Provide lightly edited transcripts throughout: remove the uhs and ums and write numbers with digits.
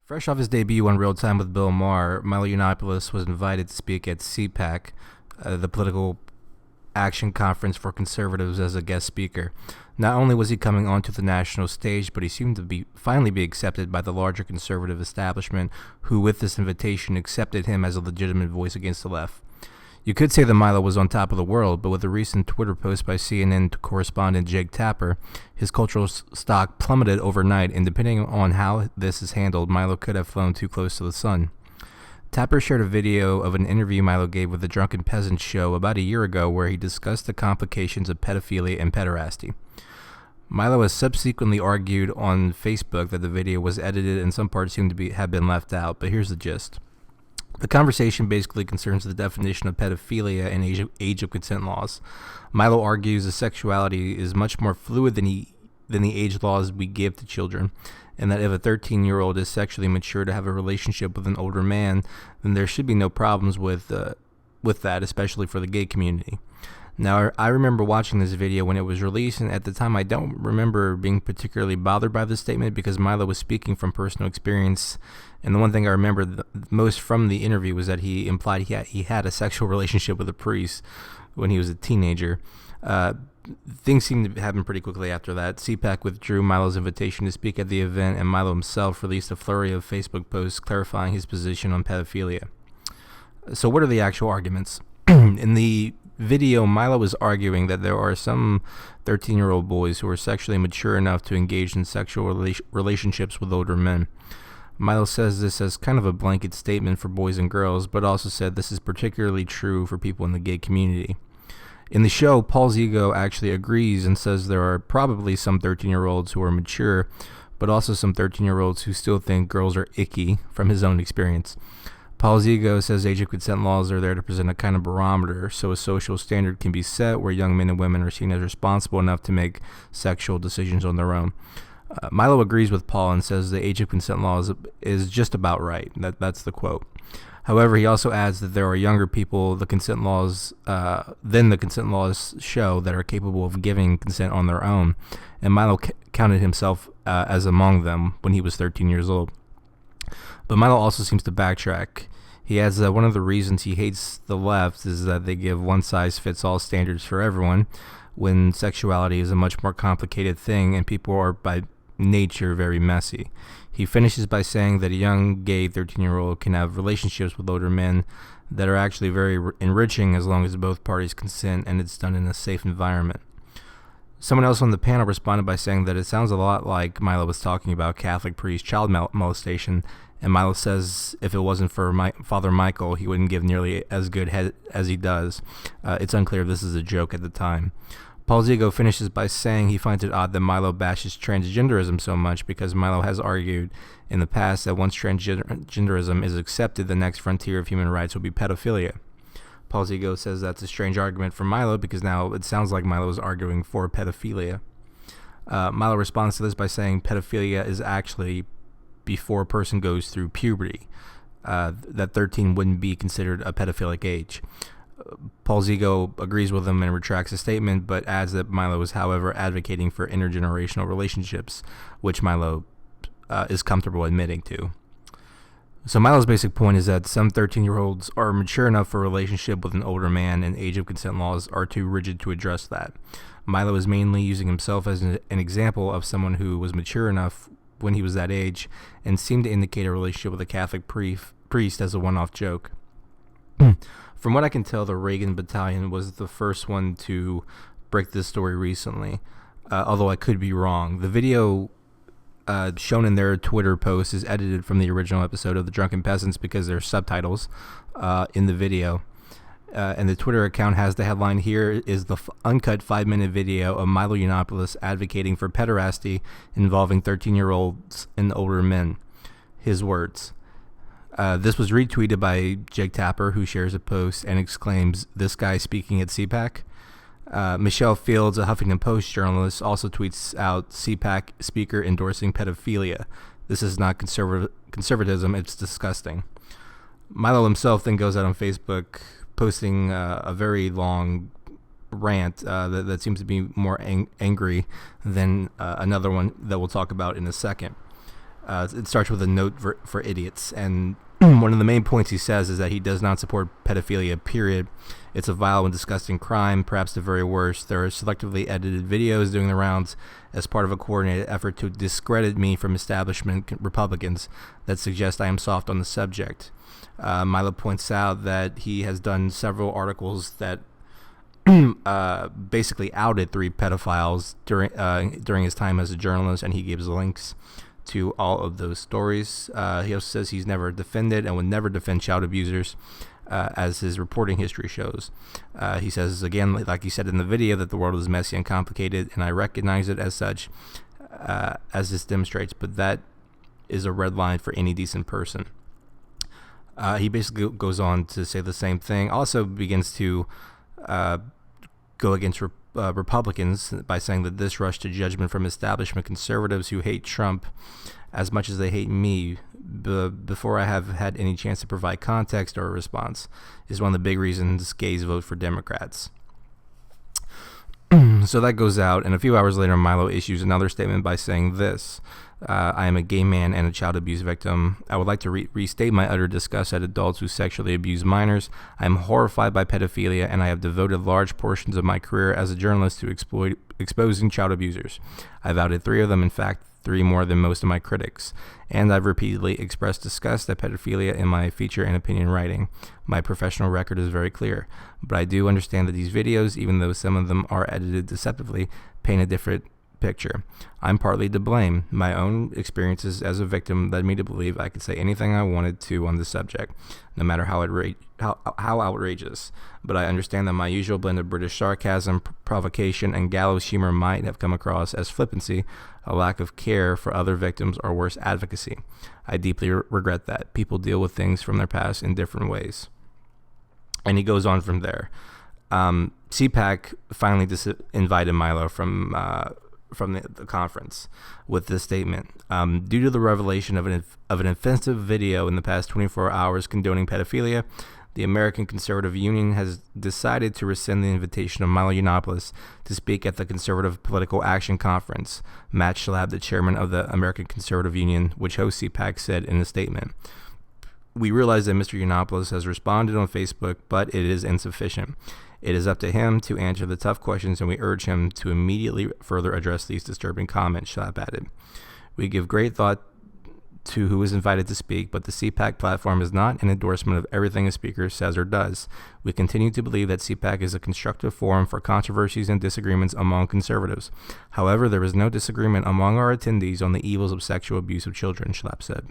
Fresh off his debut on Real Time with Bill Maher, Milo Yiannopoulos was invited to speak at CPAC, the Political Action Conference for Conservatives, as a guest speaker. Not only was he coming onto the national stage, but he seemed to finally be accepted by the larger conservative establishment, who, with this invitation, accepted him as a legitimate voice against the left. You could say that Milo was on top of the world, but with a recent Twitter post by CNN correspondent Jake Tapper, his cultural stock plummeted overnight, and depending on how this is handled, Milo could have flown too close to the sun. Tapper shared a video of an interview Milo gave with the Drunken Peasants show about a year ago where he discussed the complications of pedophilia and pederasty. Milo has subsequently argued on Facebook that the video was edited and some parts seem to have been left out, but here's the gist. The conversation basically concerns the definition of pedophilia and age of consent laws. Milo argues that sexuality is much more fluid than the age laws we give to children, and that if a 13-year-old is sexually mature to have a relationship with an older man, then there should be no problems with that, especially for the gay community. Now, I remember watching this video when it was released, and at the time I don't remember being particularly bothered by this statement because Milo was speaking from personal experience, and the one thing I remember most from the interview was that he implied he had a sexual relationship with a priest when he was a teenager. Things seemed to happen pretty quickly after that. CPAC withdrew Milo's invitation to speak at the event, and Milo himself released a flurry of Facebook posts clarifying his position on pedophilia. So what are the actual arguments? In the video, Milo is arguing that there are some 13-year-old boys who are sexually mature enough to engage in sexual relationships with older men. Milo says this as kind of a blanket statement for boys and girls, but also said this is particularly true for people in the gay community. In the show, Paul Zigo actually agrees and says there are probably some 13-year-olds who are mature, but also some 13-year-olds who still think girls are icky from his own experience. Paul Zigo says age of consent laws are there to present a kind of barometer so a social standard can be set where young men and women are seen as responsible enough to make sexual decisions on their own. Milo agrees with Paul and says the age of consent laws is just about right. That's the quote. However, he also adds that there are younger people than the consent laws show that are capable of giving consent on their own, and Milo counted himself as among them when he was 13 years old. But Milo also seems to backtrack. He adds that one of the reasons he hates the left is that they give one-size-fits-all standards for everyone, when sexuality is a much more complicated thing and people are by nature very messy. He finishes by saying that a young gay 13-year-old can have relationships with older men that are actually very enriching as long as both parties consent and it's done in a safe environment. Someone else on the panel responded by saying that it sounds a lot like Milo was talking about Catholic priest child molestation, and Milo says if it wasn't for Father Michael, he wouldn't give nearly as good head as he does. It's unclear if this is a joke at the time. Paul Zigo finishes by saying he finds it odd that Milo bashes transgenderism so much because Milo has argued in the past that once transgenderism is accepted, the next frontier of human rights will be pedophilia. Paul Zigo says that's a strange argument for Milo because now it sounds like Milo is arguing for pedophilia. Milo responds to this by saying pedophilia is actually before a person goes through puberty. That 13 wouldn't be considered a pedophilic age. Paul Zigo agrees with him and retracts the statement, but adds that Milo is, however, advocating for intergenerational relationships, which Milo is comfortable admitting to. So Milo's basic point is that some 13-year-olds are mature enough for a relationship with an older man, and age of consent laws are too rigid to address that. Milo is mainly using himself as an example of someone who was mature enough when he was that age, and seemed to indicate a relationship with a Catholic priest as a one-off joke. From what I can tell, the Reagan Battalion was the first one to break this story recently, although I could be wrong. The video shown in their Twitter post is edited from the original episode of The Drunken Peasants because there are subtitles in the video. And the Twitter account has the headline, "Here is the uncut 5-minute video of Milo Yiannopoulos advocating for pederasty involving 13-year-olds and older men." His words. This was retweeted by Jake Tapper, who shares a post and exclaims, "This guy speaking at CPAC?" Michelle Fields, a Huffington Post journalist, also tweets out, "CPAC speaker endorsing pedophilia. This is not conservatism, it's disgusting." Milo himself then goes out on Facebook posting a very long rant that seems to be more angry than another one that we'll talk about in a second. It starts with a note for idiots, and one of the main points he says is that he does not support pedophilia, period. It's a vile and disgusting crime, perhaps the very worst. There are selectively edited videos doing the rounds as part of a coordinated effort to discredit me from establishment Republicans that suggest I am soft on the subject. Milo points out that he has done several articles that basically outed 3 pedophiles during his time as a journalist, and he gives links to all of those stories. He also says he's never defended and would never defend child abusers, as his reporting history shows. He says, again, like he said in the video, that the world is messy and complicated, and I recognize it as such, as this demonstrates, but that is a red line for any decent person. He basically goes on to say the same thing. Also begins to go against Republicans by saying that this rush to judgment from establishment conservatives who hate Trump as much as they hate me before I have had any chance to provide context or a response is one of the big reasons gays vote for Democrats. So that goes out, and a few hours later, Milo issues another statement by saying this: I am a gay man and a child abuse victim. I would like to restate my utter disgust at adults who sexually abuse minors. I am horrified by pedophilia, and I have devoted large portions of my career as a journalist to exposing child abusers. I've outed 3 of them, in fact, 3 more than most of my critics, and I've repeatedly expressed disgust at pedophilia in my feature and opinion writing. My professional record is very clear, but I do understand that these videos, even though some of them are edited deceptively, paint a different picture. I'm partly to blame. My own experiences as a victim led me to believe I could say anything I wanted to on the subject, no matter how outrageous. But I understand that my usual blend of British sarcasm, provocation, and gallows humor might have come across as flippancy, a lack of care for other victims, or worse, advocacy. I deeply regret that. People deal with things from their past in different ways. And he goes on from there. CPAC finally invited Milo from the conference with this statement. Due to the revelation of an offensive video in the past 24 hours condoning pedophilia, the American Conservative Union has decided to rescind the invitation of Milo Yiannopoulos to speak at the Conservative Political Action Conference. Matt Schlapp, the chairman of the American Conservative Union, which hosts CPAC, said in a statement, "We realize that Mr. Yiannopoulos has responded on Facebook, but it is insufficient. It is up to him to answer the tough questions, and we urge him to immediately further address these disturbing comments," Schlapp added. "We give great thought to who is invited to speak, but the CPAC platform is not an endorsement of everything a speaker says or does. We continue to believe that CPAC is a constructive forum for controversies and disagreements among conservatives. However, there is no disagreement among our attendees on the evils of sexual abuse of children," Schlapp said.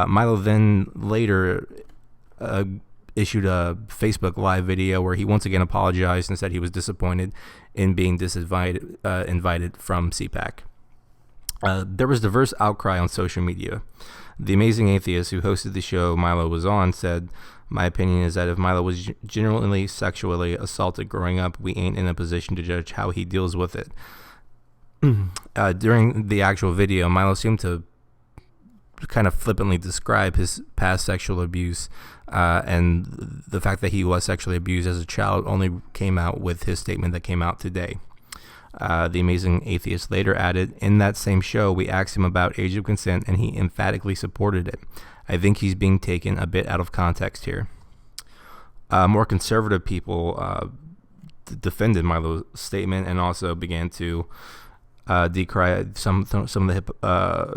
Milo then later issued a Facebook live video where he once again apologized and said he was disappointed in being invited from CPAC. There was diverse outcry on social media. The Amazing Atheist, who hosted the show Milo was on, said, "My opinion is that if Milo was genuinely sexually assaulted growing up, we ain't in a position to judge how he deals with it." During the actual video, Milo seemed to kind of flippantly describe his past sexual abuse, and the fact that he was sexually abused as a child only came out with his statement that came out today. The Amazing Atheist later added, "In that same show, we asked him about age of consent, and he emphatically supported it. I think he's being taken a bit out of context here." More conservative people defended Milo's statement and also began to decry some of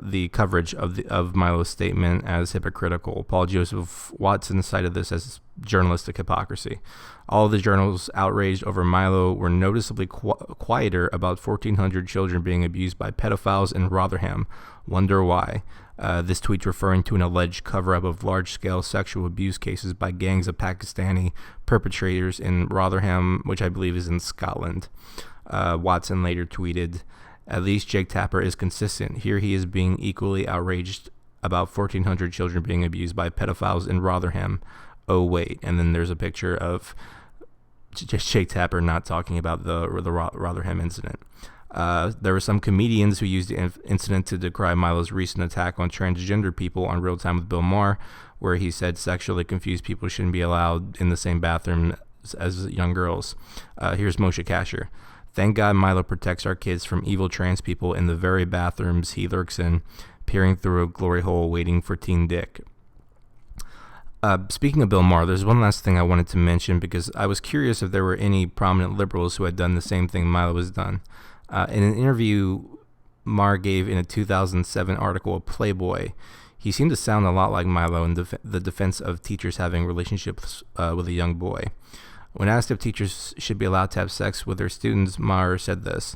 the coverage of Milo's statement as hypocritical. Paul Joseph Watson cited this as journalistic hypocrisy. All of the journals outraged over Milo were noticeably quieter about 1,400 children being abused by pedophiles in Rotherham. Wonder why? This tweet referring to an alleged cover-up of large-scale sexual abuse cases by gangs of Pakistani perpetrators in Rotherham, which I believe is in Scotland. Watson later tweeted, "At least Jake Tapper is consistent. Here he is being equally outraged about 1,400 children being abused by pedophiles in Rotherham. Oh, wait." And then there's a picture of Jake Tapper not talking about the Rotherham incident. There were some comedians who used the incident to decry Milo's recent attack on transgender people on Real Time with Bill Maher, where he said sexually confused people shouldn't be allowed in the same bathroom as young girls. Here's Moshe Kasher. "Thank God Milo protects our kids from evil trans people in the very bathrooms he lurks in. peering through a glory hole waiting for Teen Dick. Speaking of Bill Maher, there's one last thing I wanted to mention because I was curious if there were any prominent liberals who had done the same thing Milo has done. In an interview Maher gave in a 2007 article of Playboy, he seemed to sound a lot like Milo in the defense of teachers having relationships with a young boy. When asked if teachers should be allowed to have sex with their students, Maher said this: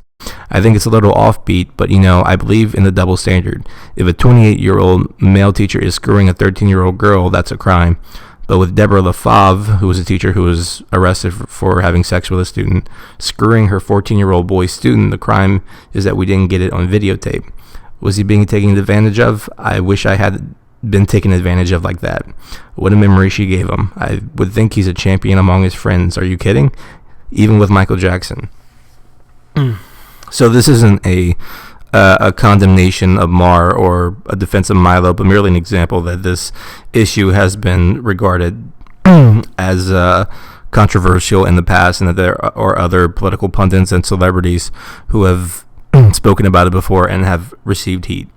"I think it's a little offbeat, but I believe in the double standard. If a 28-year-old male teacher is screwing a 13-year-old girl, that's a crime. But with Deborah LaFave, who was a teacher who was arrested for having sex with a student, screwing her 14-year-old boy student, the crime is that we didn't get it on videotape. Was he being taken advantage of? I wish I had been taken advantage of like that. What a memory she gave him. I would think he's a champion among his friends. Are you kidding? Even with Michael Jackson." So this isn't a condemnation of Maher or a defense of Milo, but merely an example that this issue has been regarded as controversial in the past, and that there are other political pundits and celebrities who have spoken about it before and have received heat.